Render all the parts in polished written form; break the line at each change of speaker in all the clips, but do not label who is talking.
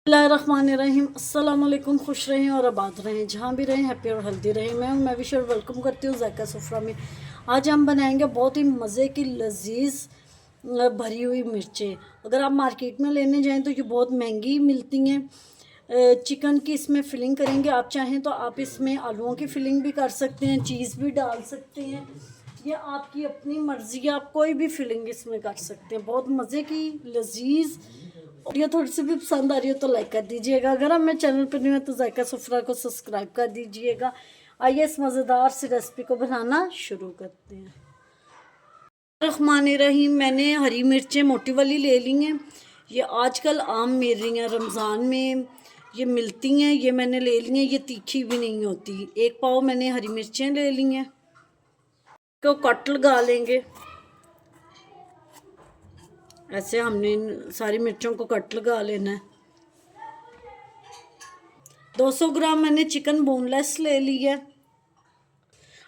बिस्मिल्लाहिर्रहमानिर्रहीम। अस्सलाम वालेकुम। खुश रहें और आबाद रहें, जहाँ भी रहें हैप्पी और हेल्दी रहें। मैं विशर वेलकम करती हूँ जायका सुफ्रा में। आज हम बनाएंगे बहुत ही मज़े की लजीज भरी हुई मिर्चें। अगर आप मार्केट में लेने जाएं तो ये बहुत महंगी मिलती हैं। चिकन की इसमें फ़िलिंग करेंगे। आप चाहें तो आप इसमें आलूओं की फ़िलिंग भी कर सकते हैं, चीज़ भी डाल सकते हैं, ये आपकी अपनी मर्ज़ी। आप कोई भी फ़िलिंग इसमें कर सकते हैं। बहुत मज़े की लजीज। और ये थोड़ी सी भी पसंद आ रही हो तो लाइक कर दीजिएगा। अगर आप मेरे चैनल पर नहीं हो तो जायका सुफ्रा को सब्सक्राइब कर दीजिएगा। आइए इस मज़ेदार सी रेसिपी को बनाना शुरू करते हैं। रहीम। मैंने हरी मिर्चें मोटी वाली ले ली हैं। ये आजकल आम मिल रही हैं, रमज़ान में ये मिलती हैं। ये मैंने ले ली हैं, ये तीखी भी नहीं होती। एक पाव मैंने हरी मिर्चें ले ली हैं, तो कट लगा लेंगे। ऐसे हमने इन सारी मिर्चों को कट लगा लेना है। 200 ग्राम मैंने चिकन बोनलेस ले ली है।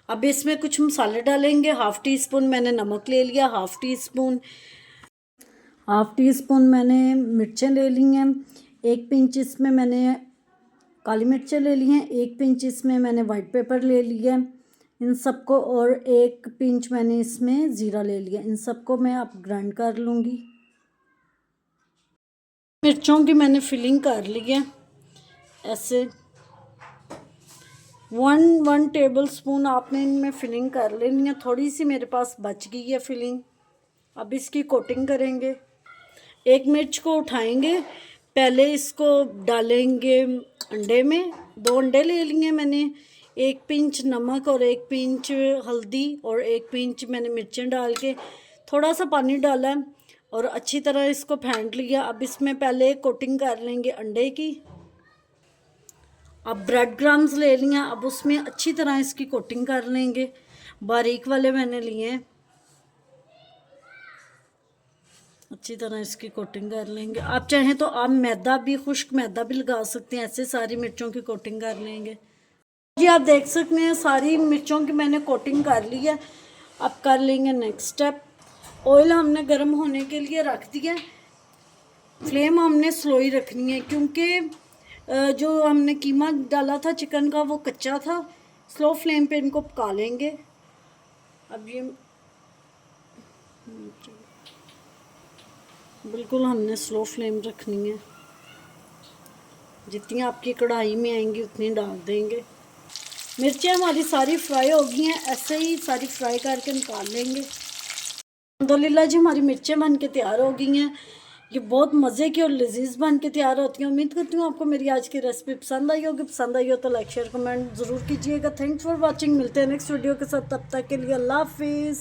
अब इसमें कुछ मसाले डालेंगे। हाफ़ टी स्पून मैंने नमक ले लिया, हाफ़ टी स्पून मैंने मिर्चें ले ली हैं। 1 पिंच इसमें मैंने काली मिर्चें ले ली हैं। 1 पिंच इसमें मैंने वाइट पेपर ले लिया इन सबको, और 1 पिंच मैंने इसमें ज़ीरा ले लिया। इन सबको मैं अब ग्राइंड कर लूँगी। मिर्चों की मैंने फिलिंग कर ली है। ऐसे 1 टेबल स्पून आपने इनमें फिलिंग कर लेनी है। थोड़ी सी मेरे पास बच गई है फिलिंग। अब इसकी कोटिंग करेंगे। एक मिर्च को उठाएंगे, पहले इसको डालेंगे अंडे में। 2 अंडे ले लिए मैंने। 1 पिंच नमक और 1 पिंच हल्दी और 1 पिंच मैंने मिर्चें डाल के थोड़ा सा पानी डाला और अच्छी तरह इसको फेंट लिया। अब इसमें पहले कोटिंग कर लेंगे अंडे की। अब ब्रेड क्रम्स ले लिया, अब उसमें अच्छी तरह इसकी कोटिंग कर लेंगे। बारीक वाले मैंने लिए हैं। अच्छी तरह इसकी कोटिंग कर लेंगे। आप चाहें तो आप मैदा भी, खुश्क मैदा भी लगा सकते हैं। ऐसे सारी मिर्चों की कोटिंग कर लेंगे। जी आप देख सकते हैं सारी मिर्चों की मैंने कोटिंग कर ली है। अब कर लेंगे नेक्स्ट स्टेप। ऑयल हमने गर्म होने के लिए रख दिया। फ्लेम हमने स्लो ही रखनी है, क्योंकि जो हमने कीमा डाला था चिकन का वो कच्चा था। स्लो फ्लेम पे इनको पका लेंगे। अब ये बिल्कुल हमने स्लो फ्लेम रखनी है। जितनी आपकी कढ़ाई में आएंगी उतनी डाल देंगे। मिर्चें हमारी सारी फ्राई हो गई हैं। ऐसे ही सारी फ्राई करके निकाल लेंगे। अल्हम्दुलिल्लाह जी हमारी मिर्चें बन के तैयार हो गई हैं। ये बहुत मज़े की और लजीज बन के तैयार होती हैं। उम्मीद करती हूँ आपको मेरी आज की रेसिपी पसंद आई होगी। पसंद आई हो तो लाइक शेयर कमेंट ज़रूर कीजिएगा। Thanks for watching. मिलते हैं नेक्स्ट वीडियो के साथ। तब तक के लिए अल्लाह हाफिज़।